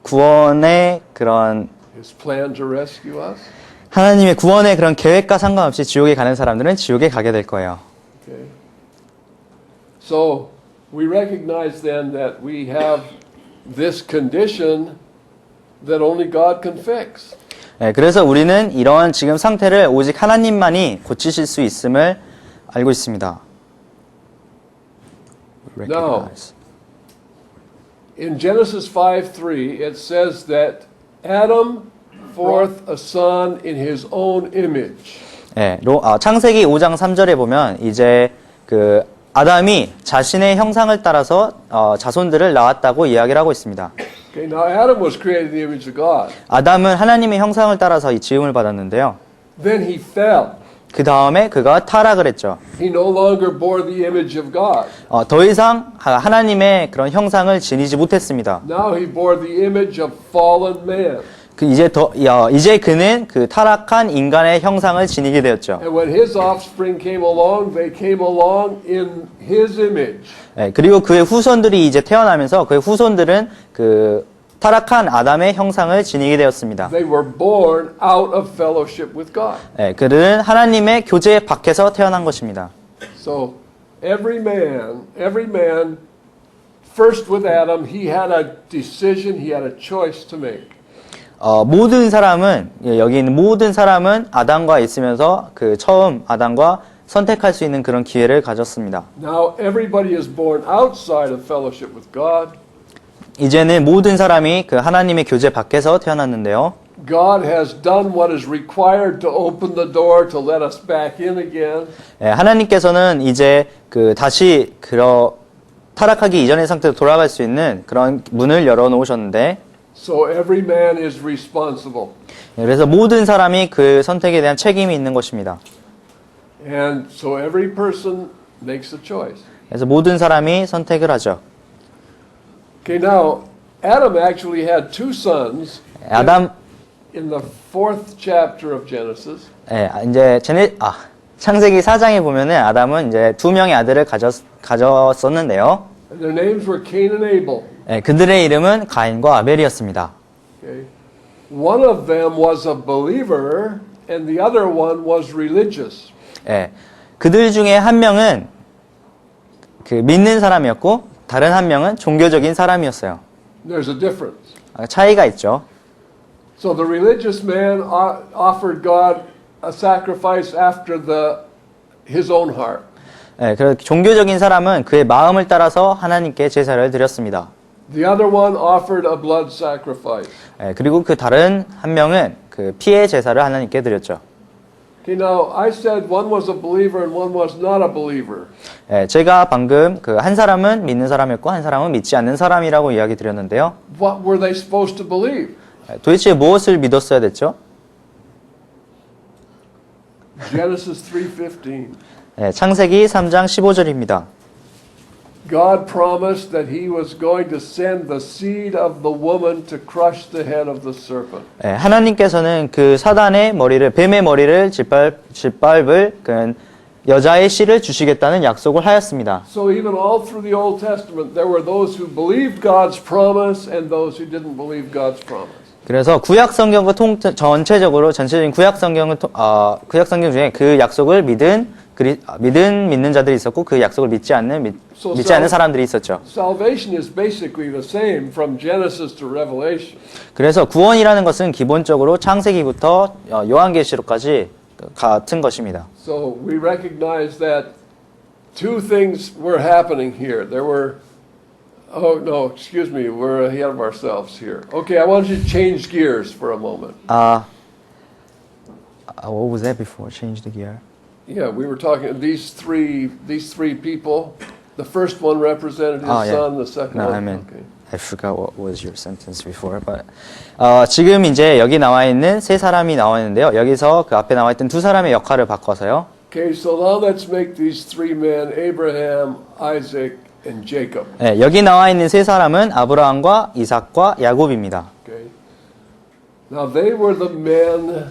구원의 그런 His plan to rescue us? 하나님의 구원의 그런 계획과 상관없이 지옥에 가는 사람들은 지옥에 가게 될 거예요. Okay. So we recognize then that we have this condition that only God can fix. 예, 그래서 우리는 이런 지금 상태를 오직 하나님만이 고치실 수 있음을 알고 있습니다. Recognize. In Genesis 5:3, it says that Adam forth a son in his own image. 예, 창세기 5장 3절에 보면 이제 그 아담이 자신의 형상을 따라서 자손들을 낳았다고 이야기를 하고 있습니다. Okay, now Adam was created in the image of God. 아담은 하나님의 형상을 따라서 이 지음을 받았는데요. Then he fell. 그 다음에 그가 타락을 했죠. He no longer bore the image of God. 더 이상 하나님의 그런 형상을 지니지 못했습니다. Now he bore the image of fallen man. 이제 그는 그 타락한 인간의 형상을 지니게 되었죠. And when his offspring came along, they came along in his image. 예, 그리고 그의 후손들이 이제 태어나면서 그의 후손들은 그 타락한 아담의 형상을 지니게 되었습니다. They were born out of fellowship with God. 예, 그들은 하나님의 교제 밖에서 태어난 것입니다. So every man, first with Adam, he had a decision, he had a choice to make. 모든 사람은 여기 있는 모든 사람은 아담과 있으면서 그 처음 아담과 선택할 수 있는 그런 기회를 가졌습니다. Now everybody is born outside of fellowship with God. 이제는 모든 사람이 그 하나님의 교제 밖에서 태어났는데요. God has done what is required to open the door to let us back in again. 예, 하나님께서는 이제 그 다시 타락하기 이전의 상태로 돌아갈 수 있는 그런 문을 열어 놓으셨는데, So every man is responsible. 예, 그래서 모든 사람이 그 선택에 대한 책임이 있는 것입니다. And so every person makes a choice. 그래서 모든 사람이 선택을 하죠. Okay, now Adam actually had two sons 아담 in the 4th chapter of Genesis. 예, 이제 창세기 4장에 보면은 아담은 이제 두 명의 아들을 가졌었는데요. And their names were Cain and Abel. 예, 그들의 이름은 가인과 아벨이었습니다. Okay. One of them was a believer and the other one was religious. 예, 그들 중에 한 명은 그 믿는 사람이었고 다른 한 명은 종교적인 사람이었어요. There's a difference. 차이가 있죠. So the religious man offered God a sacrifice after his own heart. 예, 그래서 종교적인 사람은 그의 마음을 따라서 하나님께 제사를 드렸습니다. The other one offered a blood sacrifice. 예, 그리고 그 다른 한 명은 그 피의 제사를 하나님께 드렸죠. Okay, now I said one was a believer and one was not a believer. 예, 제가 방금 그 한 사람은 믿는 사람이었고 한 사람은 믿지 않는 사람이라고 이야기 드렸는데요. What were they supposed to believe? 예, 도대체 무엇을 믿었어야 됐죠? Genesis 3:15. 예, 창세기 3장 15절입니다. God promised that he was going to send the seed of the woman to crush the head of the serpent. 예, 하나님께서는 그 사단의 머리를 뱀의 머리를 짓밟을 그 여자의 씨를 주시겠다는 약속을 하였습니다. So even all through the Old Testament there were those who believed God's promise and those who didn't believe God's promise. 그래서 구약 성경과 전체적인 구약 성경은 구약 성경 중에 그 약속을 믿는 자들이 있었고 그 약속을 믿지 않는 사람들이 있었죠. Salvation is basically the same from Genesis to Revelation. 그래서 구원이라는 것은 기본적으로 창세기부터 요한계시록까지 같은 것입니다. So we recognize that two things were happening here. There were we're ahead of ourselves here. Okay, I want you to change gears for a moment. What was that before? Change the gear. Yeah, we were talking these three people. The first one represented his son, the second No, one. I mean, Okay. I forgot what was your sentence before, but 지금 이제 여기 나와 있는 세 사람이 나와 있는데요. 여기서 그 앞에 나와 있던 두 사람의 역할을 바꿔서요. Okay, so now let's make these three men Abraham, Isaac, and Jacob. 네, 여기 나와 있는 세 사람은 아브라함과 이삭과 야곱입니다. Okay. Now they were the men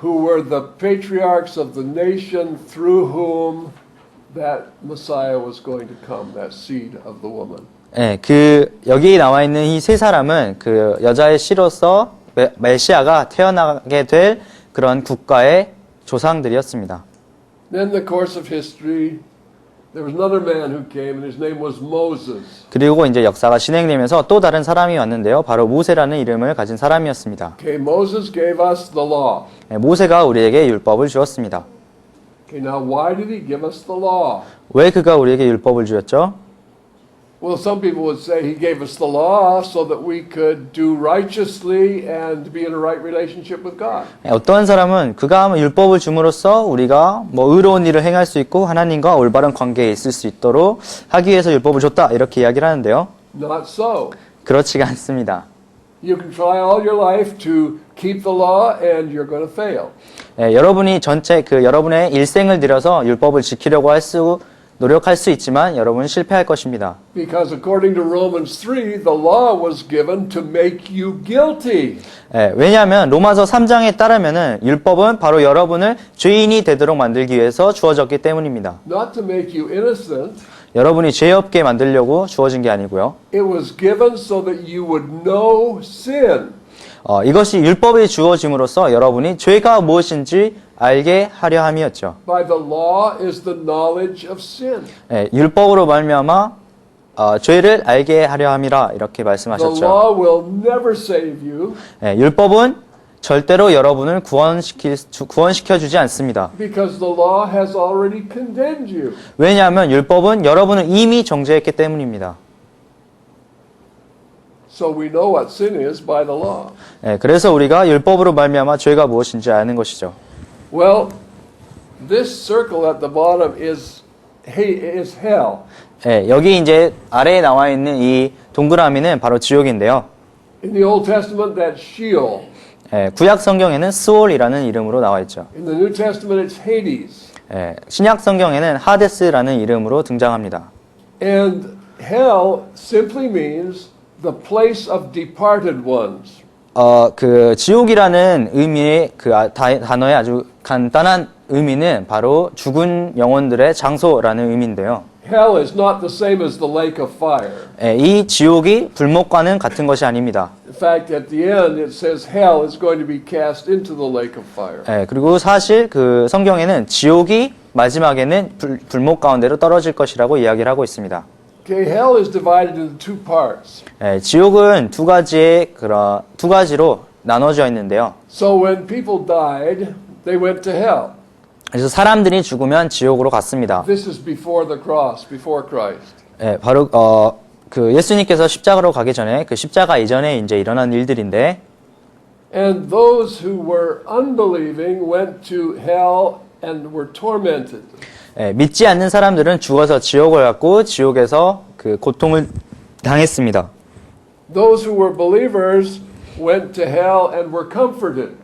who were the patriarchs of the nation through whom that Messiah was going to come, that seed of the woman. 네, 여기 나와 있는 이 세 사람은 그 여자의 씨로서 메시아가 태어나게 될 그런 국가의 조상들이었습니다. Then in the course of history, there was another man who came, and his name was Moses. 그리고 이제 역사가 진행되면서 또 다른 사람이 왔는데요. 바로 모세라는 이름을 가진 사람이었습니다. Okay, Moses gave us the law. 네, 모세가 우리에게 율법을 주었습니다. Okay, now why did he give us the law? 왜 그가 우리에게 율법을 주었죠? Well, some people would say he gave us the law so that we could do righteously and be in a right relationship with God. 어떤 사람은 그가 율법을 줌으로써 우리가 의로운 일을 행할 수 있고 하나님과 올바른 관계에 있을 수 있도록 하기 위해서 율법을 줬다 이렇게 이야기를 하는데요. Not so. 그렇지가 않습니다. You can try all your life to keep the law and you're going to fail. 여러분이 여러분의 일생을 들여서 율법을 지키려고 노력할 수 있지만 여러분은 실패할 것입니다. Because according to Romans 3, the law was given to make you guilty. 왜냐하면 로마서 3장에 따르면은 율법은 바로 여러분을 죄인이 되도록 만들기 위해서 주어졌기 때문입니다. Not to make you innocent. 여러분이 죄 없게 만들려고 주어진 게 아니고요. It was given so that you would know sin. 이것이 율법이 주어짐으로써 여러분이 죄가 무엇인지 알게 하려 함이었죠. By the law is the knowledge of sin. 율법으로 말미암아 죄를 알게 하려 함이라 이렇게 The 말씀하셨죠. law will never save you 율법은 절대로 여러분을 구원시켜 주지 않습니다. because the law has already condemned you. 왜냐하면 율법은 여러분을 이미 정죄했기 때문입니다. So we know what sin is by the law. 그래서 우리가 율법으로 말미암아 죄가 무엇인지 아는 것이죠. Well, this circle at the bottom is hell. 여기 이제 아래에 나와 있는 이 동그라미는 바로 지옥인데요. In the Old Testament, that's Sheol. 구약 성경에는 스올이라는 이름으로 나와 있죠. In the New Testament, it's Hades. 신약 성경에는 하데스라는 이름으로 등장합니다. And hell simply means the place of departed ones. 그 지옥이라는 의미의 단어의 아주 간단한 의미는 바로 죽은 영혼들의 장소라는 의미인데요. Hell is not the same as the lake of fire. 이 지옥이 불목과는 같은 것이 아닙니다. In fact, at the end, it says hell is going to be cast into the lake of fire. 그리고 사실 그 성경에는 지옥이 마지막에는 불목 가운데로 떨어질 것이라고 이야기를 하고 있습니다. Okay, hell is divided into two parts. 지옥은 두 가지로 나눠져 있는데요. So when people died, they went to hell. 그래서 사람들이 죽으면 지옥으로 갔습니다. This is before the cross, before Christ. 바로 그 예수님께서 십자가로 가기 전에 그 십자가 이전에 이제 일어난 일들인데, And those who were unbelieving went to hell and were tormented. 믿지 않는 사람들은 죽어서 지옥을 갔고 지옥에서 그 고통을 당했습니다. Those who were believers went to hell and were comforted.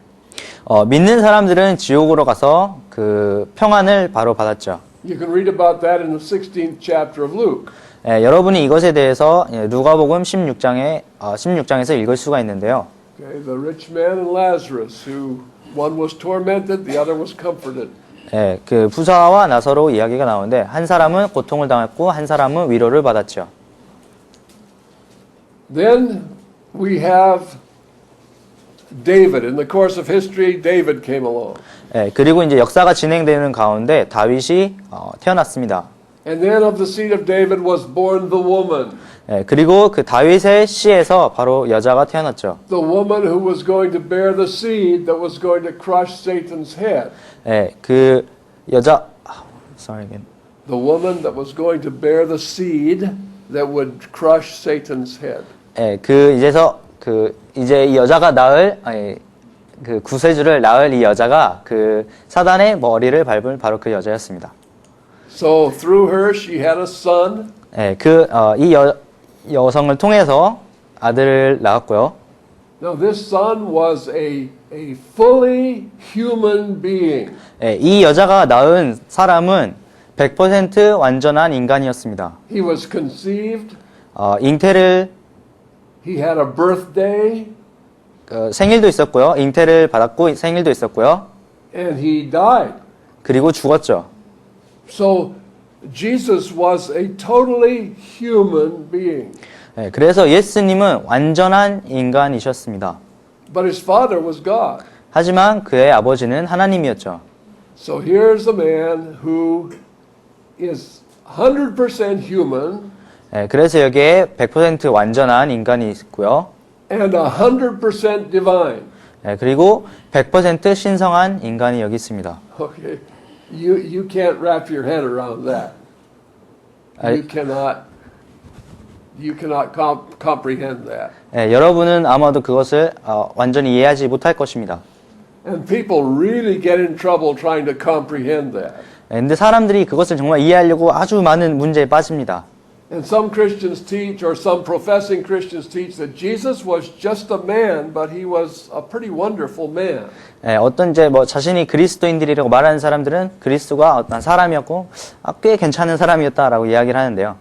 믿는 사람들은 지옥으로 가서 그 평안을 바로 받았죠. You can read about that in the 16th chapter of Luke. 예, 여러분이 이것에 대해서 누가복음 16장에서 읽을 수가 있는데요. Okay, the rich man and Lazarus, who one was tormented, the other was comforted. 예, 그 부자와 나사로 이야기가 나오는데 한 사람은 고통을 당했고 한 사람은 위로를 받았죠. Then we have David. In the course of history, David came along. 예, 그리고 이제 역사가 진행되는 가운데 다윗이 태어났습니다. And then of the seed of David was born the woman. 예, 그리고 그 다윗의 씨에서 바로 여자가 태어났죠. The woman who was going to bear the seed that was going to crush Satan's head. 예, 그 여자 sorry again. The woman that was going to bear the seed that would crush Satan's head. 예, 이제 이 여자가 낳을 그 구세주를 낳을 이 여자가 그 사단의 머리를 밟은 바로 그 여자였습니다. So through her she had a son. 예, 이 여성을 통해서 아들을 낳았고요. Now this son was a fully human being. 예, 이 여자가 낳은 사람은 100% 완전한 인간이었습니다. He was conceived. 잉태를 He had a birthday. 생일도 있었고요. 잉태를 받았고 생일도 있었고요. And he died. 그리고 죽었죠. So Jesus was a totally human being. 예, 그래서 예수님은 완전한 인간이셨습니다. But his father was God. 하지만 그의 아버지는 하나님이었죠. So here's a man who is 100% human 예, 그래서 여기에 100% 완전한 인간이 있고요. and 100% divine. 예, 그리고 100% 신성한 인간이 여기 있습니다. Okay. You can't wrap your head around that. You cannot comprehend that. 예, 여러분은 아마도 그것을 완전히 이해하지 못할 것입니다. And people really get in trouble trying to comprehend that. 예, 근데 사람들이 그것을 정말 이해하려고 아주 많은 문제에 빠집니다. And some Christians teach, or some professing Christians teach, that Jesus was just a man, but he was a pretty wonderful man. 예, 어떤 이제 뭐 자신이 그리스도인들이라고 말하는 사람들은 그리스도가 어떤 사람이었고 꽤 괜찮은 사람이었다라고 이야기를 하는데요.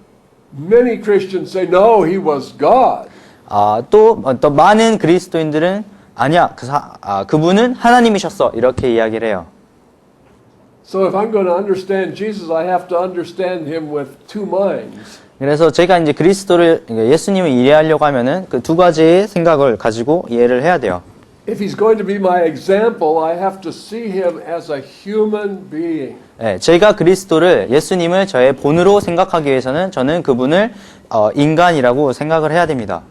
Many Christians say, no, he was God. 또 많은 그리스도인들은 아니야, 그분은 하나님이셨어 이렇게 이야기를 해요. So if I'm going to understand Jesus, I have to understand him with two minds. 그래서 제가 이제 예수님을 이해하려고 하면은 그 두 가지의 생각을 가지고 이해를 해야 돼요. If he's going to be my example, I have to see him as a human being. 예, 제가 예수님을 저의 본으로 생각하기 위해서는 저는 그분을 인간이라고 생각을 해야 됩니다.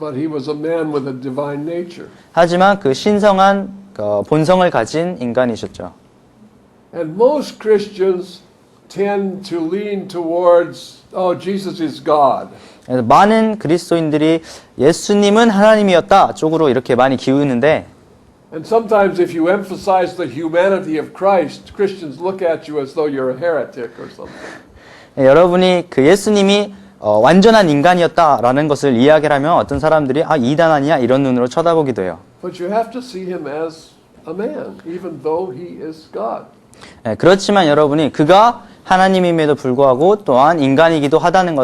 But he was a man with a divine nature. 하지만 그 신성한 본성을 가진 인간이셨죠. And most Christians tend to lean towards, oh, Jesus is God. 그래서 많은 그리스도인들이 예수님은 하나님이었다 쪽으로 이렇게 많이 기우는데 And sometimes if you emphasize the humanity of Christ, Christians look at you as though you're a heretic or something. 여러분이 그 예수님이 완전한 인간이었다라는 것을 이야기를 하면 어떤 사람들이 이단 아니야 이런 눈으로 쳐다보기도 해요. But you have to see him as a man, even though he is God. 그렇지만 여러분이 그가 하나님임에도 불구하고 또한 인간이기도 하다는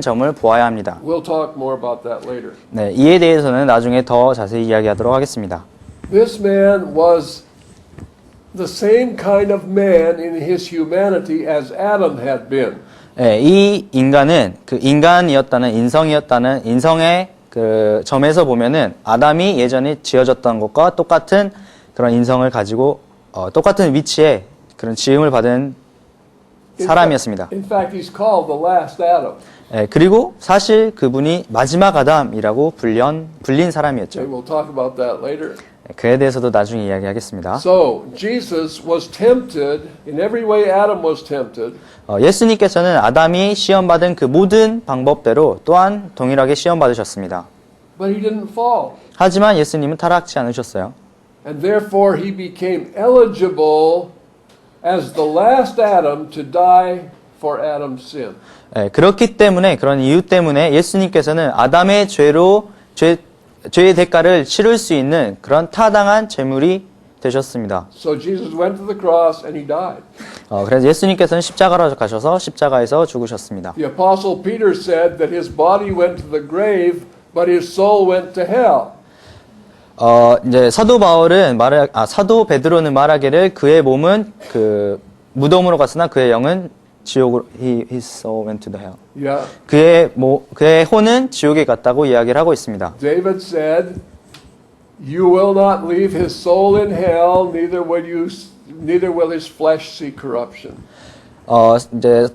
점을 보아야 합니다. We'll talk more about that later. 네, 이에 대해서는 나중에 더 자세히 이야기하도록 하겠습니다. This man was the same kind of man in his humanity as Adam had been. 네, 이 인간은 그 인간이었다는 인성의 그 점에서 보면은 아담이 예전에 지어졌던 것과 똑같은 그런 인성을 가지고 똑같은 위치에 그런 지음을 받은 사람이었습니다. In fact, he's called the last Adam. 예, 그리고 사실 그분이 마지막 아담이라고 불린 사람이었죠. Okay, we'll talk about that later. 그에 대해서도 나중에 이야기하겠습니다. So, Jesus was tempted in every way Adam was tempted. 예수님께서는 아담이 시험받은 그 모든 방법대로 또한 동일하게 시험받으셨습니다. But he didn't fall. 하지만 예수님은 타락하지 않으셨어요. And therefore he became eligible as the last Adam to die for Adam's sin. 예, 그렇기 때문에 그런 이유 때문에 예수님께서는 아담의 죄의 대가를 치를 수 있는 그런 타당한 제물이 되셨습니다. So Jesus went to the cross and he died. 그래서 예수님께서는 십자가로 가셔서 십자가에서 죽으셨습니다. The apostle Peter said that his body went to the grave, but his soul went to hell. 이제 사도 베드로는 말하기를 그의 몸은 그 무덤으로 갔으나 그의 영은 지옥으로 his soul went to the hell. Yeah. 그의 혼은 지옥에 갔다고 이야기를 하고 있습니다. David said, "You will not leave his soul in hell, neither will his flesh see corruption." 이제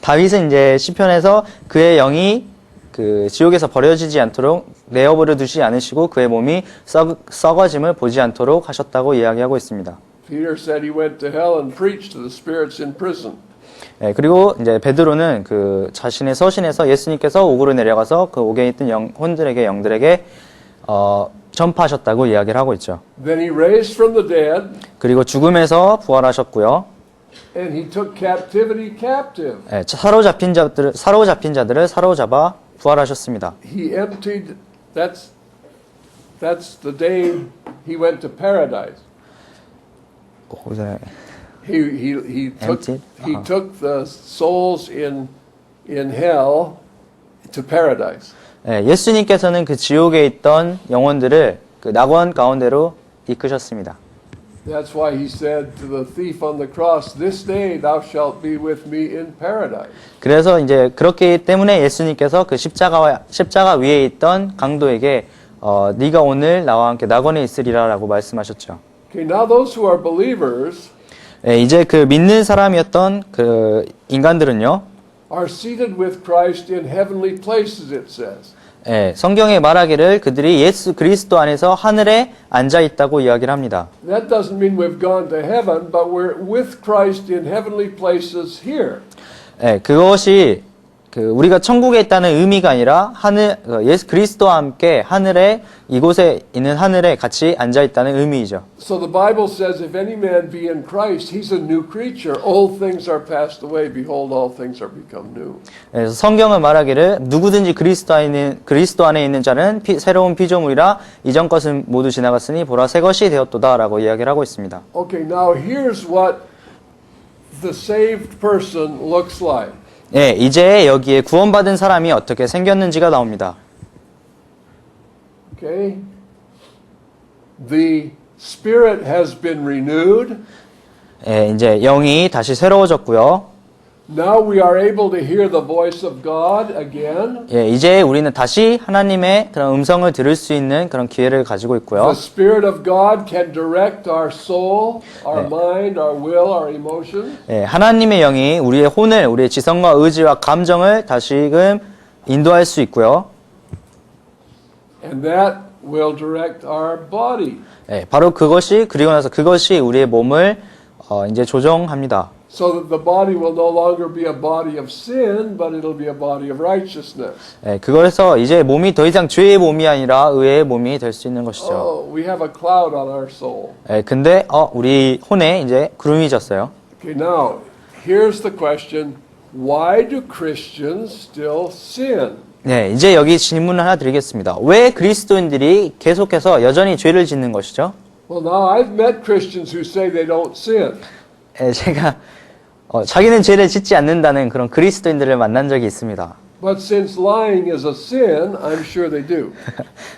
다윗은 이제 시편에서 그의 영이 그 지옥에서 버려지지 않도록 내어버려 두지 않으시고 그의 몸이 썩어짐을 보지 않도록 하셨다고 이야기하고 있습니다. Peter said he went to hell and preached to the spirits in prison. 그리고 이제 베드로는 그 자신의 서신에서 예수님께서 옥으로 내려가서 그 옥에 있던 영들에게 전파하셨다고 이야기를 하고 있죠. Then he raised from the dead, 그리고 죽음에서 부활하셨고요. and he took captivity captive. 사로잡힌 자들을 사로잡아 부활하셨습니다. He emptied. That's the day he went to paradise. He took the souls in hell to paradise. 예수님께서는 그 지옥에 있던 영혼들을 그 낙원 가운데로 이끄셨습니다. That's why he said to the thief on the cross, "This day thou shalt be with me in paradise." 그래서 이제 그렇기 때문에 예수님께서 그 십자가 위에 있던 강도에게 네가 오늘 나와 함께 낙원에 있으리라라고 말씀하셨죠. Okay, now those who are believers 이제 그 믿는 사람이었던 그 인간들은요. are seated with Christ in heavenly places, it says. 성경에 말하기를 그들이 예수 그리스도 안에서 하늘에 앉아 있다고 이야기를 합니다. That doesn't mean we've gone to heaven, but we're with Christ in heavenly places here. 그것이 그 우리가 천국에 있다는 의미가 아니라 예수 그리스도와 함께 하늘에 이곳에 있는 하늘에 같이 앉아 있다는 의미이죠. So the Bible says, if any man be in Christ, he's a new creature. Old things are passed away. Behold, all things are become new. 그래서 성경은 말하기를 누구든지 그리스도 안에 있는 자는 새로운 피조물이라 이전 것은 모두 지나갔으니 보라 새 것이 되었도다라고 이야기를 하고 있습니다. Okay, now here's what the saved person looks like. 이제 여기에 구원받은 사람이 어떻게 생겼는지가 나옵니다. Okay. The spirit has been renewed. 이제 영이 다시 새로워졌고요. Now we are able to hear the voice of God again. 이제 우리는 다시 하나님의 그런 음성을 들을 수 있는 그런 기회를 가지고 있고요. The Spirit of God can direct our soul, our mind, our will, our emotions. 하나님의 영이 우리의 혼을, 우리의 지성과 의지와 감정을 다시금 인도할 수 있고요. And that will direct our body. 바로 그리고 나서 그것이 우리의 몸을 이제 조정합니다. So that the body will no longer be a body of sin, but it'll be a body of righteousness. 그래서 이제 몸이 더 이상 죄의 몸이 아니라 의의 몸이 될 수 있는 것이죠. Oh, we have a cloud on our soul. 근데 우리 혼에 이제 구름이 졌어요. Okay, now here's the question: why do Christians still sin? 이제 여기 질문을 하나 드리겠습니다. 왜 그리스도인들이 계속해서 여전히 죄를 짓는 것이죠? Well, now I've met Christians who say they don't sin. 제가 자기는 죄를 짓지 않는다는 그런 그리스도인들을 만난 적이 있습니다. But since lying is a sin, I'm sure they do.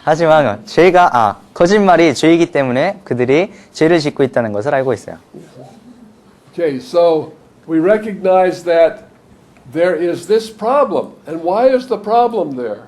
하지만 거짓말이 죄이기 때문에 그들이 죄를 짓고 있다는 것을 알고 있어요. Okay, so we recognize that there is this problem. And why is the problem there?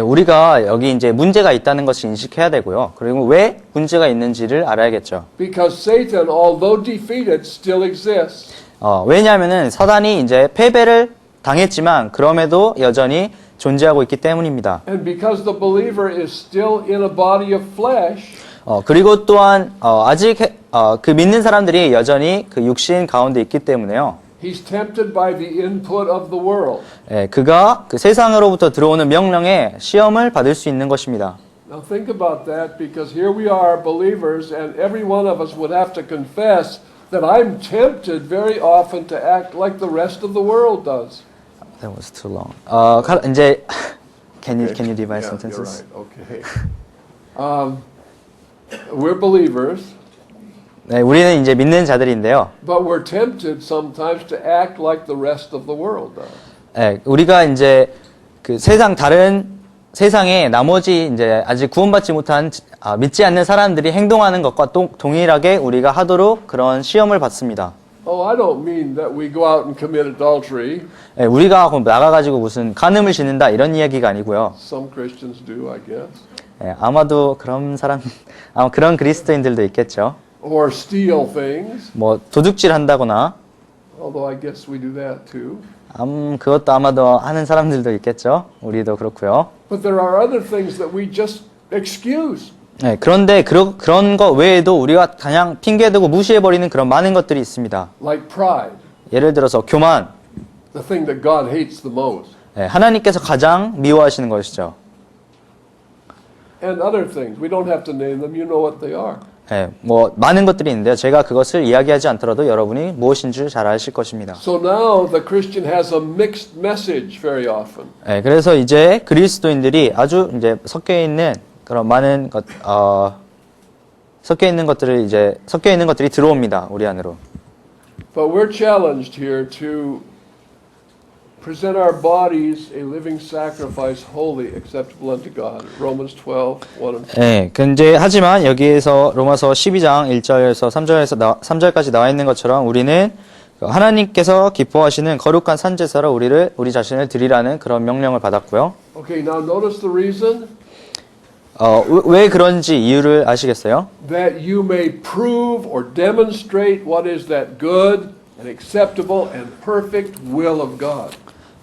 우리가 여기 이제 문제가 있다는 것을 인식해야 되고요. 그리고 왜 문제가 있는지를 알아야겠죠. Because Satan, although defeated, still exists. 왜냐하면은 사단이 이제 패배를 당했지만 그럼에도 여전히 존재하고 있기 때문입니다. And because the believer is still in a body of flesh, 그리고 또한 아직 그 믿는 사람들이 여전히 그 육신 가운데 있기 때문에요. he's tempted by the input of the world. 그가 그 세상으로부터 들어오는 명령에 시험을 받을 수 있는 것입니다. Now think about that, because here we are believers, and every one of us would have to confess that I'm tempted very often to act like the rest of the world does. That was too long. 이제 can you divide sentences? You're right. Okay. We're believers. 네, 우리는 이제 믿는 자들인데요. But we're tempted sometimes to act like the rest of the world does. 네, 우리가 이제 그 세상에 나머지 이제 아직 구원받지 못한 믿지 않는 사람들이 행동하는 것과 동일하게 우리가 하도록 그런 시험을 받습니다. Oh, I don't mean that we go out and commit adultery. 네, 우리가 나가가지고 무슨 간음을 짓는다 이런 이야기가 아니고요. Some Christians do, I guess. 네, 아마도 아마 그런 그리스도인들도 있겠죠. Or steal things, 뭐 도둑질 한다거나, although I guess we do that too. 그것도 아마도 하는 사람들도 있겠죠. 우리도 그렇고요. But there are other things that we just excuse. 네, 그런데 그런 거 외에도 우리가 그냥 핑계대고 무시해버리는 그런 많은 것들이 있습니다. Like pride, 예를 들어서 교만, the thing that God hates the most. 네, 하나님께서 가장 미워하시는 것이죠. And other things. We don't have to name them. You know what they are. 네, 뭐 많은 것들이 있는데요. 제가 그것을 이야기하지 않더라도 여러분이 무엇인 줄 잘 아실 것입니다. So now the Christian has a mixed message very often. 네, 그래서 이제 그리스도인들이 아주 이제 섞여 있는 그런 많은 섞여 있는 것들이 들어옵니다. 우리 안으로. But we're challenged here to present our bodies a living sacrifice, holy, acceptable unto God. Romans 12, 1 and 2. 네, 근데 하지만 여기에서 로마서 12장 1절에서 3절까지 나와 있는 것처럼 우리는 하나님께서 기뻐하시는 거룩한 산제사로 우리 자신을 드리라는 그런 명령을 받았고요. Okay, now notice the reason. 왜 그런지 이유를 아시겠어요? That you may prove or demonstrate what is that good and acceptable and perfect will of God.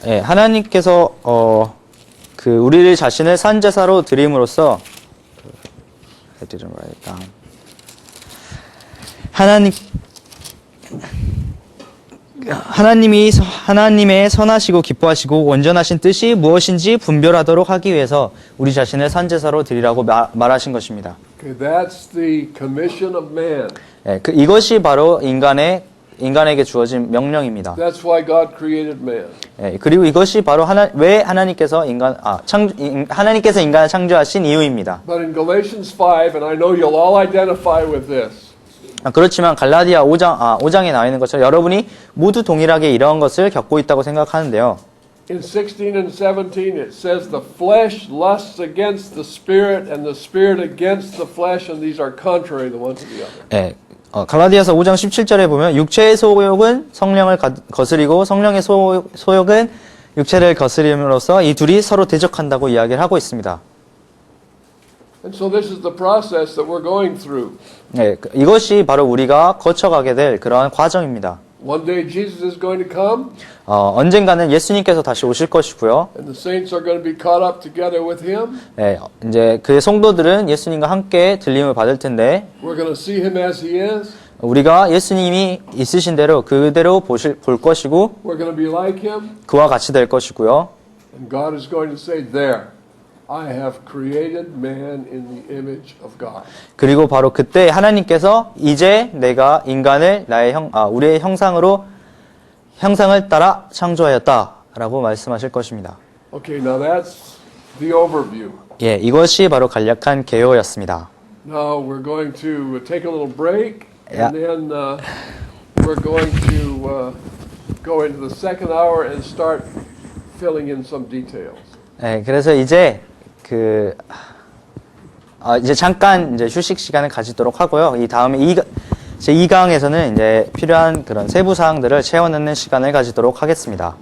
예, 하나님께서 우리를 자신을 산제사로 드림으로써 I didn't write it down. 하나님의 선하시고 기뻐하시고 온전하신 뜻이 무엇인지 분별하도록 하기 위해서 우리 자신을 산제사로 드리라고 말하신 것입니다. Okay, that's the commission of man. 예, 이것이 바로 인간에게 주어진 명령입니다. That's why God created man. 예, 그리고 이것이 바로 왜 하나님께서 하나님께서 인간을 창조하신 이유입니다. But in Galatians 5, and I know you'll all identify with this. 그렇지만 갈라디아 5장에 나와 있는 것처럼 여러분이 모두 동일하게 이런 것을 겪고 있다고 생각하는데요. In 16 and 17 it says the flesh lusts against the spirit and the spirit against the flesh and these are contrary the one to the other. 예, 갈라디아서 5장 17절에 보면 육체의 소욕은 성령을 거스리고 성령의 소욕은 육체를 거스림으로써 이 둘이 서로 대적한다고 이야기를 하고 있습니다. And so this is the process that we're going through. 예, 이것이 바로 우리가 거쳐가게 될 그러한 과정입니다. One day Jesus is going to come 언젠가는 예수님께서 다시 오실 것이고요. and the saints are going to be caught up together with him. 예, 이제 그 성도들은 예수님과 함께 들림을 받을 텐데 We're going to see him as he is. 우리가 예수님이 있으신 대로 그대로 볼 것이고 We're going to be like him. 그와 같이 될 것이고요. And God is going to say, there, I have created man in the image of God. 그리고 바로 그때 하나님께서 이제 내가 인간을 우리의 형상을 따라 창조하였다라고 말씀하실 것입니다. Okay, now that's the overview. 예, 이것이 바로 간략한 개요였습니다. Now we're going to take a little break, Yeah. and then we're going to go into the second hour and start filling in some details. 예, 그래서 이제 이제 잠깐 이제 휴식 시간을 가지도록 하고요. 이 다음에 제 2강에서는 이제 필요한 그런 세부 사항들을 채워넣는 시간을 가지도록 하겠습니다.